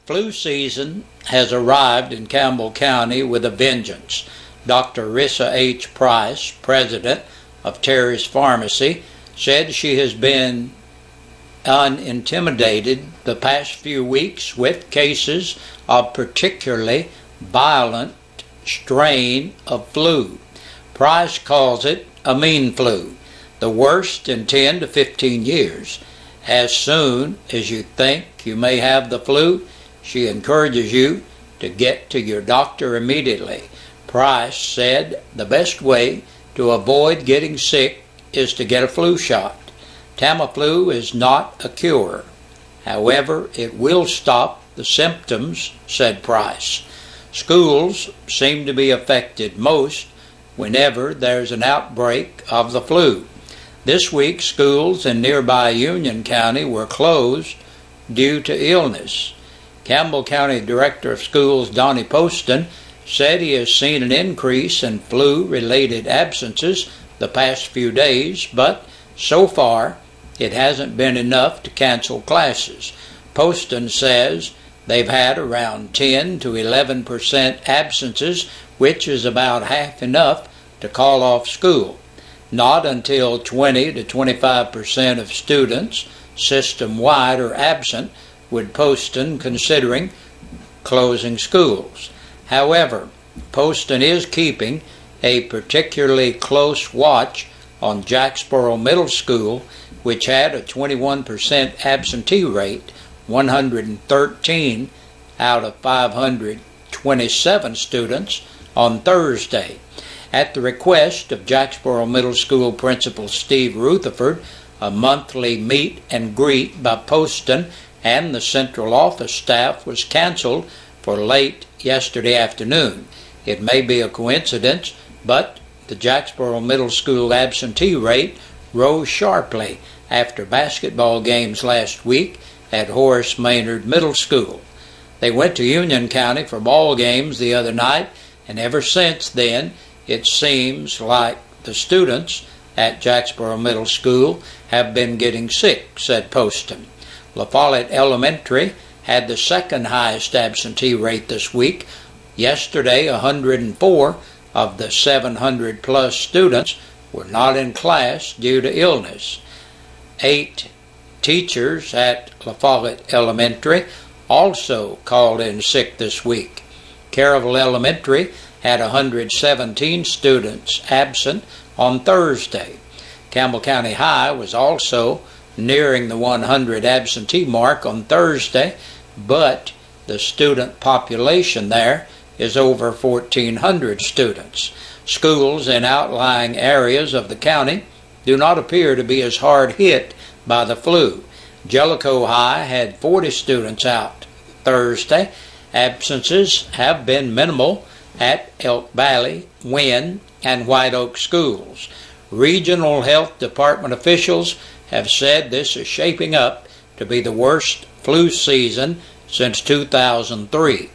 Flu season has arrived in Campbell County with a vengeance. Dr. Rissa H. Price, president of Terry's Pharmacy, said she has been unintimidated the past few weeks with cases of particularly violent strain of flu. Price calls it a mean flu, the worst in 10 to 15 years. As soon as you think you may have the flu, she encourages you to get to your doctor immediately. Price said the best way to avoid getting sick is to get a flu shot. Tamiflu is not a cure. However, it will stop the symptoms, said Price. Schools seem to be affected most whenever there's an outbreak of the flu. This week, schools in nearby Union County were closed due to illness. Campbell County Director of Schools Donnie Poston said he has seen an increase in flu-related absences the past few days, but so far it hasn't been enough to cancel classes. Poston says they've had around 10 to 11% absences, which is about half enough to call off school. Not until 20 to 25% of students system-wide are absent would Poston considering closing schools. However, Poston is keeping a particularly close watch on Jacksboro Middle School, which had a 21% absentee rate, 113 out of 527 students on Thursday. At the request of Jacksboro Middle School Principal Steve Rutherford, a monthly meet and greet by Poston and the central office staff was canceled for late yesterday afternoon. It may be a coincidence, but the Jacksboro Middle School absentee rate rose sharply after basketball games last week at Horace Maynard Middle School. They went to Union County for ball games the other night, and ever since then it seems like the students at Jacksboro Middle School have been getting sick, said Poston. La Follette Elementary had the second highest absentee rate this week. Yesterday, 104 of the 700 plus students were not in class due to illness. 8 teachers at La Follette Elementary also called in sick this week. Caryville Elementary had 117 students absent on Thursday. Campbell County High was also nearing the 100 absentee mark on Thursday, but the student population there is over 1,400 students. Schools in outlying areas of the county do not appear to be as hard hit by the flu. Jellicoe High had 40 students out Thursday. Absences have been minimal at Elk Valley, Wynn, and White Oak schools. Regional health department officials have said this is shaping up to be the worst flu season since 2003.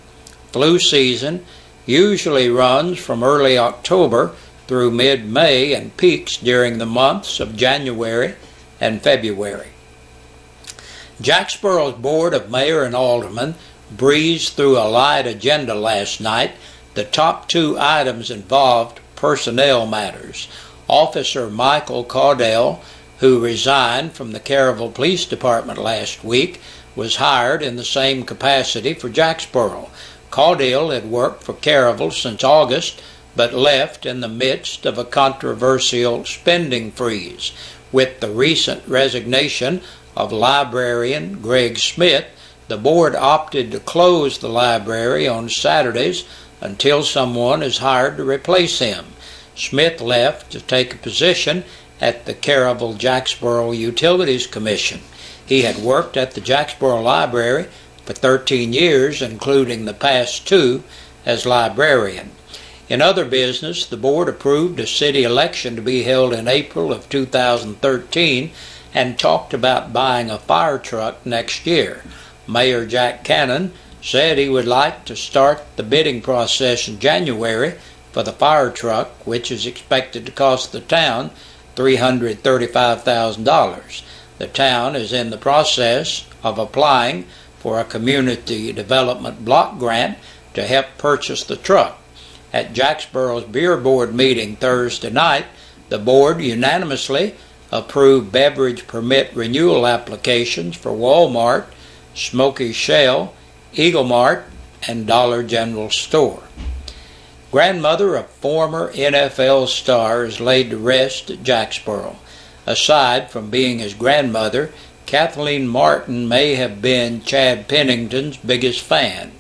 Flu season usually runs from early October through mid-May and peaks during the months of January and February. Jacksboro's Board of Mayor and Aldermen breezed through a light agenda last night. The top 2 items involved personnel matters. Officer Michael Caudell, who resigned from the Caryville Police Department last week, was hired in the same capacity for Jacksboro. Caudell had worked for Caryville since August, but left in the midst of a controversial spending freeze. With the recent resignation of librarian Greg Smith, the board opted to close the library on Saturdays until someone is hired to replace him. Smith left to take a position at the Caryville-Jacksboro Utilities Commission. He had worked at the Jacksboro Library for 13 years, including the past 2 as librarian. In other business, the board approved a city election to be held in April of 2013 and talked about buying a fire truck next year. Mayor Jack Cannon said he would like to start the bidding process in January for the fire truck, which is expected to cost the town $335,000. The town is in the process of applying for a community development block grant to help purchase the truck. At Jacksboro's Beer Board meeting Thursday night, the board unanimously approved beverage permit renewal applications for Walmart, Smoky Shell, Eagle Mart, and Dollar General Store. Grandmother of former NFL star is laid to rest at Jacksboro. Aside from being his grandmother, Kathleen Martin may have been Chad Pennington's biggest fan.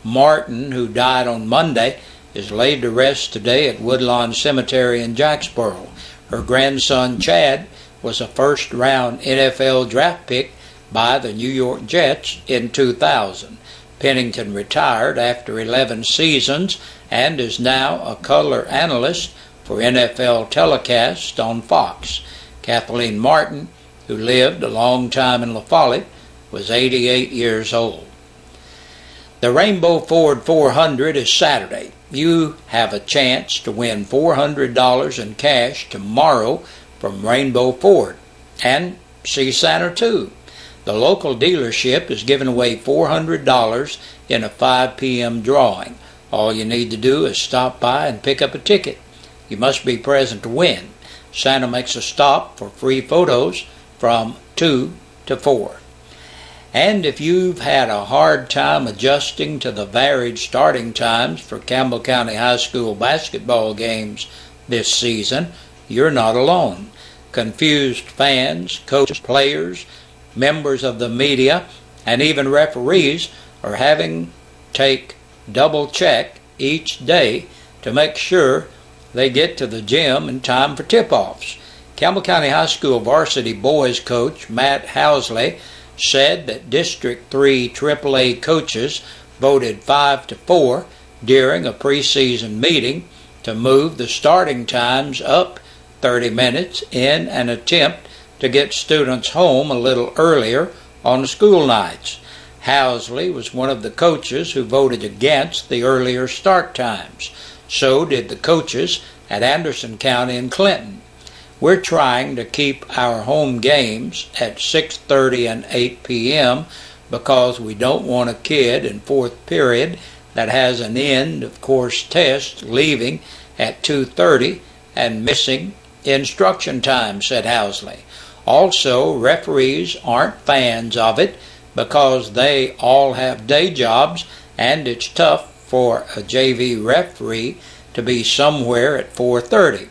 Martin, who died on Monday, is laid to rest today at Woodlawn Cemetery in Jacksboro. Her grandson Chad was a first-round NFL draft pick by the New York Jets in 2000. Pennington retired after 11 seasons and is now a color analyst for NFL telecast on Fox. Kathleen Martin, who lived a long time in La Follette, was 88 years old. The Rainbow Ford 400 is Saturday. You have a chance to win $400 in cash tomorrow from Rainbow Ford, and see Santa too. The local dealership is giving away $400 in a 5 p.m. drawing. All you need to do is stop by and pick up a ticket. You must be present to win. Santa makes a stop for free photos from 2 to 4. And if you've had a hard time adjusting to the varied starting times for Campbell County High School basketball games this season, you're not alone. Confused fans, coaches, players, members of the media, and even referees are having to take double check each day to make sure they get to the gym in time for tip-offs. Campbell County High School varsity boys coach Matt Housley said that District 3 AAA coaches voted 5-4 during a preseason meeting to move the starting times up 30 minutes in an attempt to get students home a little earlier on the school nights. Housley was one of the coaches who voted against the earlier start times. So did the coaches at Anderson County and Clinton. We're trying to keep our home games at 6:30 and 8 p.m. because we don't want a kid in fourth period that has an end of course test leaving at 2:30 and missing instruction time, said Housley. Also, referees aren't fans of it because they all have day jobs and it's tough for a JV referee to be somewhere at 4:30.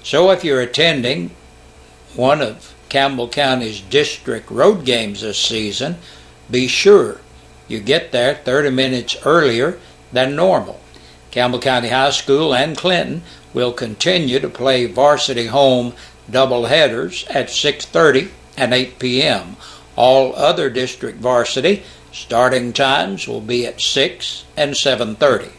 So if you're attending one of Campbell County's district road games this season, be sure you get there 30 minutes earlier than normal. Campbell County High School and Clinton will continue to play varsity home doubleheaders at 6:30 and 8 p.m. All other district varsity starting times will be at 6 and 7:30.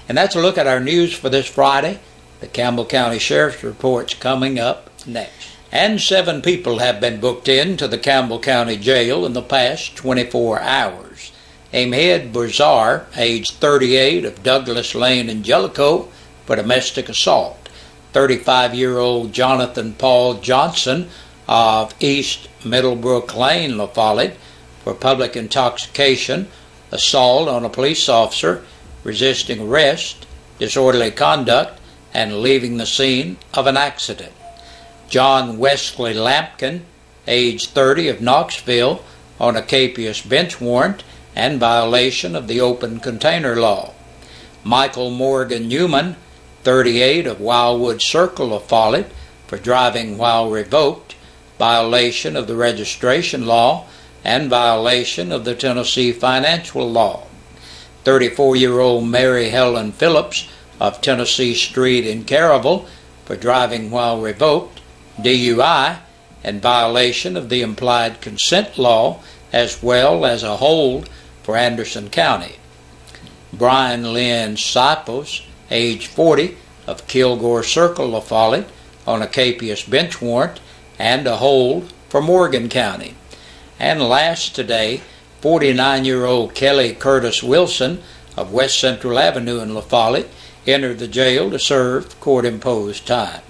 And that's a look at our news for this Friday. The Campbell County Sheriff's Report's coming up next. And 7 people have been booked into the Campbell County Jail in the past 24 hours. Ahmed Buzar, age 38, of Douglas Lane in Jellicoe, for domestic assault. 35-year-old Jonathan Paul Johnson of East Middlebrook Lane, La Follette, for public intoxication, assault on a police officer, resisting arrest, disorderly conduct, and leaving the scene of an accident. John Wesley Lampkin, age 30, of Knoxville, on a capious bench warrant and violation of the open container law. Michael Morgan Newman, 38, of Wildwood Circle, La Follette, for driving while revoked, violation of the registration law, and violation of the Tennessee financial law. 34-year-old Mary Helen Phillips of Tennessee Street in Caryville, for driving while revoked, DUI, and violation of the implied consent law, as well as a hold for Anderson County. Brian Lynn Sipos, age 40, of Kilgore Circle, La Follette, on a capious bench warrant and a hold for Morgan County. And last today, 49-year-old Kelly Curtis Wilson of West Central Avenue in La Follette entered the jail to serve court-imposed time.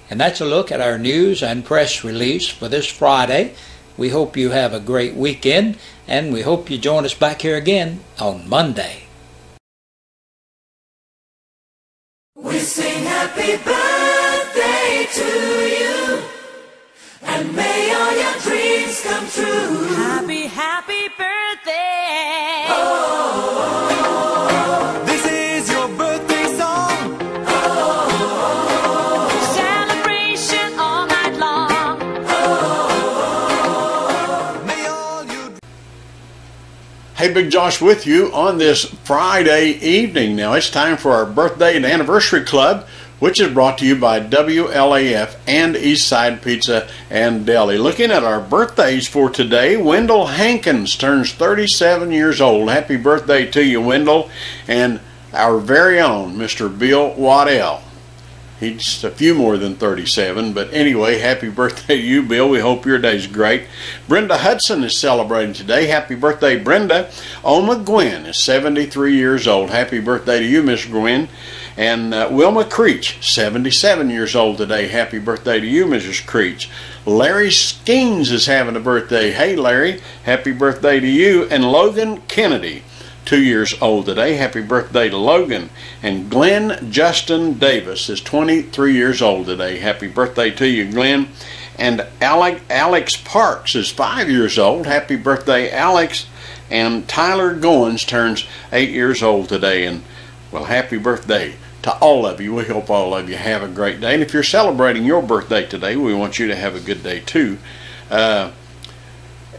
And that's a look at our news and press release for this Friday. We hope you have a great weekend, and we hope you join us back here again on Monday. We sing happy birthday to you, and may all your dreams come true. Happy, happy birthday. Oh, this is your birthday song. Oh, celebration all night long. Oh, may all you... Hey, Big Josh with you on this Friday evening. Now it's time for our Birthday and Anniversary Club, which is brought to you by WLAF and Eastside Pizza and Deli. Looking at our birthdays for today, Wendell Hankins turns 37 years old. Happy birthday to you, Wendell. And our very own Mr. Bill Waddell. He's a few more than 37, but anyway, happy birthday to you, Bill. We hope your day's great. Brenda Hudson is celebrating today. Happy birthday, Brenda. Oma Gwynn is 73 years old. Happy birthday to you, Miss Gwynn. And Wilma Creech, 77 years old today. Happy birthday to you, Mrs. Creech. Larry Skeens is having a birthday. Hey, Larry, happy birthday to you. And Logan Kennedy, 2 years old today. Happy birthday to Logan. And Glenn Justin Davis is 23 years old today. Happy birthday to you, Glenn. And Alex Parks is 5 years old. Happy birthday, Alex. And Tyler Goins turns 8 years old today. And, well, happy birthday to all of you. We hope all of you have a great day. And if you're celebrating your birthday today, we want you to have a good day, too. And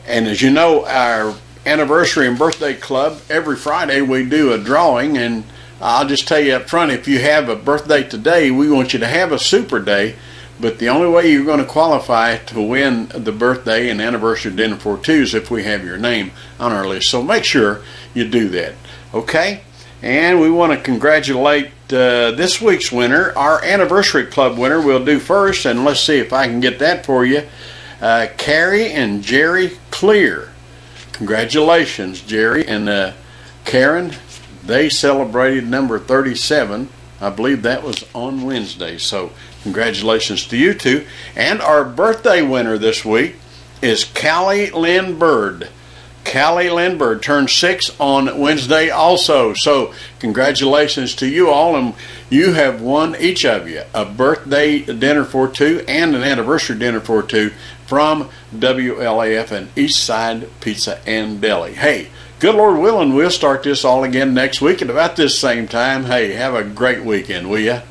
as you know, our Anniversary and Birthday Club, every Friday we do a drawing, and I'll just tell you up front, if you have a birthday today, we want you to have a super day, but the only way you're going to qualify to win the birthday and anniversary dinner for two is if we have your name on our list, so make sure you do that, okay? And we want to congratulate this week's winner. Our Anniversary Club winner we'll do first, and let's see if I can get that for you. Carrie and Jerry Clear. Congratulations, Jerry and Karen. They celebrated number 37. I believe that was on Wednesday. So congratulations to you two. And our birthday winner this week is Callie Lynn Bird. Callie Lynn Bird turned 6 on Wednesday also. So congratulations to you all. And you have won, each of you, a birthday dinner for two and an anniversary dinner for two from WLAF and Eastside Pizza and Deli. Hey, good Lord willing, we'll start this all again next week at about this same time. Hey, have a great weekend, will ya?